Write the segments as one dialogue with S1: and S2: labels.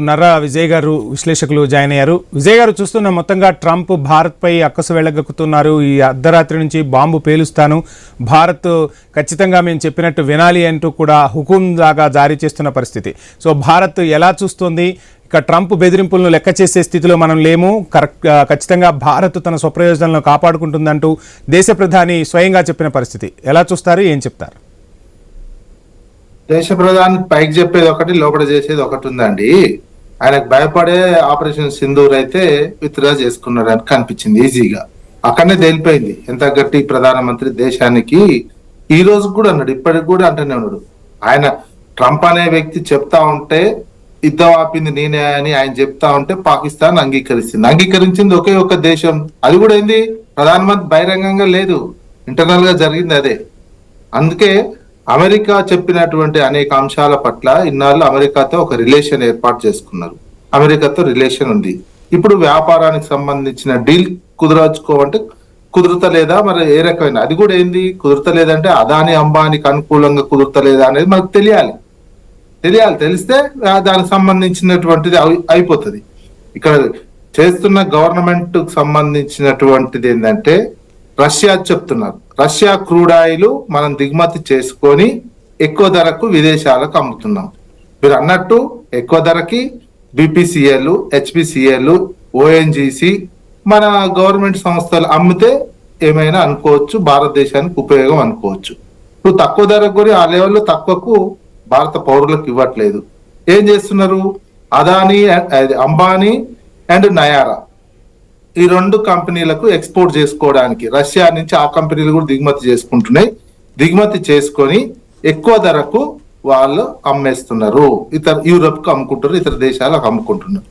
S1: నర్రా విజయ్ గారు విశ్లేషకులు జాయిన్ అయ్యారు. విజయ్ గారు, చూస్తున్న మొత్తంగా ట్రంప్ భారత్ పై అక్కసు వెళ్ళగక్కుతున్నారు. ఈ అర్ధరాత్రి నుంచి బాంబు పేలుస్తాను, భారత్ ఖచ్చితంగా మేము చెప్పినట్టు వినాలి అంటూ కూడా హుకుం లాగా జారీ చేస్తున్న పరిస్థితి. సో భారత్ ఎలా చూస్తుంది? ఇక ట్రంప్ బెదిరింపులను లెక్క చేసే స్థితిలో మనం లేము. ఖచ్చితంగా భారత్ తన స్వప్రయోజనాలను కాపాడుకుంటుందంటూ దేశ ప్రధాని స్వయంగా చెప్పిన పరిస్థితి. ఎలా చూస్తారు, ఏం చెప్తారు?
S2: దేశ ప్రధాని పైకి చెప్పేది ఒకటి, లోపల చేసేది ఒకటి ఉందండి. ఆయనకు భయపడే ఆపరేషన్ సింధూర్ అయితే విత్డ్రా చేసుకున్నారని కనిపించింది ఈజీగా. అక్కడనే తేలిపోయింది ఎంత గట్టి ప్రధానమంత్రి దేశానికి. ఈ రోజు కూడా అన్నాడు, ఇప్పటికి కూడా అంటూనే ఉన్నాడు. ఆయన ట్రంప్ అనే వ్యక్తి చెప్తా ఉంటే యుద్ధం ఆపింది నేనే అని ఆయన చెప్తా ఉంటే పాకిస్తాన్ అంగీకరించింది ఒకే ఒక దేశం. అది కూడా ఏంది, ప్రధానమంత్రి బహిరంగంగా లేదు, ఇంటర్నల్ గా జరిగింది అదే. అందుకే అమెరికా చెప్పినటువంటి అనేక అంశాల పట్ల ఇన్నాళ్ళు అమెరికాతో ఒక రిలేషన్ ఏర్పాటు చేసుకున్నారు. అమెరికాతో రిలేషన్ ఉంది. ఇప్పుడు వ్యాపారానికి సంబంధించిన డీల్ కుదరచుకోమంటే కుదురుతలేదా, మరి ఏ రకమైన అది కూడా ఏంది కుదురుతలేదంటే అదాని అంబానీకి అనుకూలంగా కుదురుతలేదా అనేది మనకు తెలియాలి. తెలిస్తే దానికి సంబంధించినటువంటిది అయిపోతుంది. ఇక్కడ చేస్తున్న గవర్నమెంట్ కు సంబంధించినటువంటిది ఏంటంటే రష్యా చెప్తున్నారు, రష్యా క్రూడ్ ఆయిల్ మనం దిగుమతి చేసుకొని ఎక్కువ ధరకు విదేశాలకు అమ్ముతున్నాం. మీరు అన్నట్టు ఎక్కువ ధరకి బిపిసిఎల్, హెచ్పిసిఎల్, ఓఎన్జిసి మన గవర్నమెంట్ సంస్థలు అమ్మితే ఏమైనా అనుకోవచ్చు, భారతదేశానికి ఉపయోగం అనుకోవచ్చు. ఇప్పుడు తక్కువ ధరకు కూడా ఆ లెవెల్లో తక్కువకు భారత పౌరులకు ఇవ్వట్లేదు. ఏం చేస్తున్నారు, అదానీ, అంబానీ అండ్ నయారా ఈ రెండు కంపెనీలకు ఎక్స్పోర్ట్ చేసుకోవడానికి రష్యా నుంచి ఆ కంపెనీలు కూడా దిగుమతి చేసుకుంటున్నాయి. దిగుమతి చేసుకొని ఎక్కువ ధరకు వాళ్ళు అమ్మేస్తున్నారు. యూరోప్ కు అమ్ముకుంటున్నారు, ఇతర దేశాలకు అమ్ముకుంటున్నారు.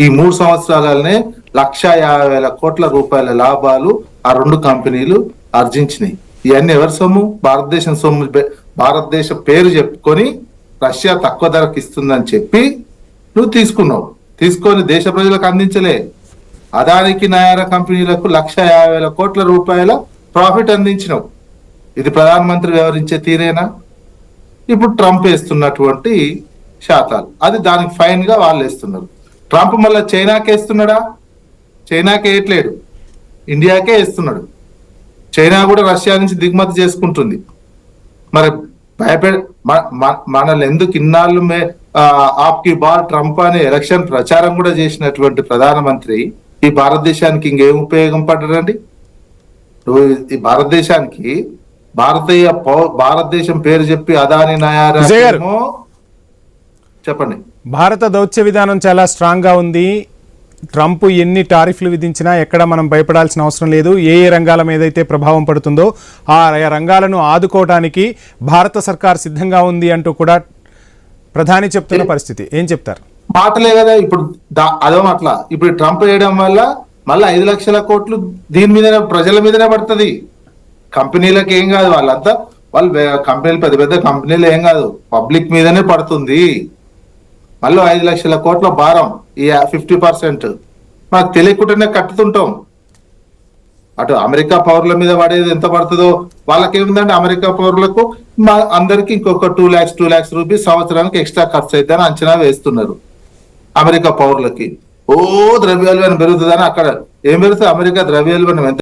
S2: ఈ 3 సంవత్సరాలనే 1,50,000 కోట్ల రూపాయల లాభాలు ఆ రెండు కంపెనీలు ఆర్జించినాయి. ఇవన్నీ ఎవరి సొమ్ము? భారతదేశం సొమ్ము. భారతదేశ పేరు చెప్పుకొని రష్యా తక్కువ ధరకు ఇస్తుందని చెప్పి నువ్వు తీసుకొని దేశ ప్రజలకు అందించలే. అదానికి నయారా కంపెనీలకు 1,50,000 కోట్ల రూపాయల ప్రాఫిట్ అందించినావు. ఇది ప్రధానమంత్రి వ్యవహరించే తీరేనా? ఇప్పుడు ట్రంప్ వేస్తున్నటువంటి శాతాలు అది దానికి ఫైన్ గా వాళ్ళు వేస్తున్నారు. ట్రంప్ మళ్ళీ చైనాకే వేస్తున్నాడా? చైనాకే వేయట్లేడు, ఇండియాకే వేస్తున్నాడు. చైనా కూడా రష్యా నుంచి దిగుమతి చేసుకుంటుంది. మరి మనల్ని ఎందుకు ఇన్నాళ్ళు ఆప్కి బార్ ట్రంప్ అనే ఎలక్షన్ ప్రచారం కూడా చేసినటువంటి ప్రధానమంత్రి ఈ భారతదేశానికి ఇంకేం ఉపయోగం పడ్డాడండి? ఈ భారతదేశానికి భారతదేశం పేరు చెప్పి అదాని నయారా చెప్పండి.
S1: భారత దౌత్య విధానం చాలా స్ట్రాంగ్ గా ఉంది. ట్రంప్ ఎన్ని టారిఫ్లు విధించినా ఎక్కడ మనం భయపడాల్సిన అవసరం లేదు. ఏ రంగాల మీద అయితే ప్రభావం పడుతుందో ఆ రంగాలను ఆదుకోవడానికి భారత సర్కార్ సిద్ధంగా ఉంది అంటూ కూడా ప్రధాని చెప్తున్న పరిస్థితి. ఏం చెప్తారు?
S2: మాటలే కదా ఇప్పుడు అదో అట్లా. ఇప్పుడు ట్రంప్ వేయడం వల్ల మళ్ళీ 5 లక్షల కోట్లు దీని మీదనే, ప్రజల మీదనే పడుతుంది. కంపెనీలకు ఏం కాదు, వాళ్ళు కంపెనీలు పెద్ద పెద్ద కంపెనీలు ఏం కాదు, పబ్లిక్ మీదనే పడుతుంది. మళ్ళీ 5 లక్షల కోట్ల భారం, ఈ 50% మనకు తెలియకుండానే కట్టుతుంటాం. అటు అమెరికా పౌరుల మీద పడేది ఎంత పడుతుందో వాళ్ళకేముందంటే అమెరికా పౌరులకు అందరికి ఇంకొక 2 lakhs రూపీస్ సంవత్సరానికి ఎక్స్ట్రా ఖర్చు అవుతుందని అంచనా వేస్తున్నారు. అమెరికా పౌరులకి ద్రవ్యోల్బణం పెరుగుతుందని, అక్కడ ఏం పెరుగుతుంది? అమెరికా ద్రవ్యోల్బణం ఎంత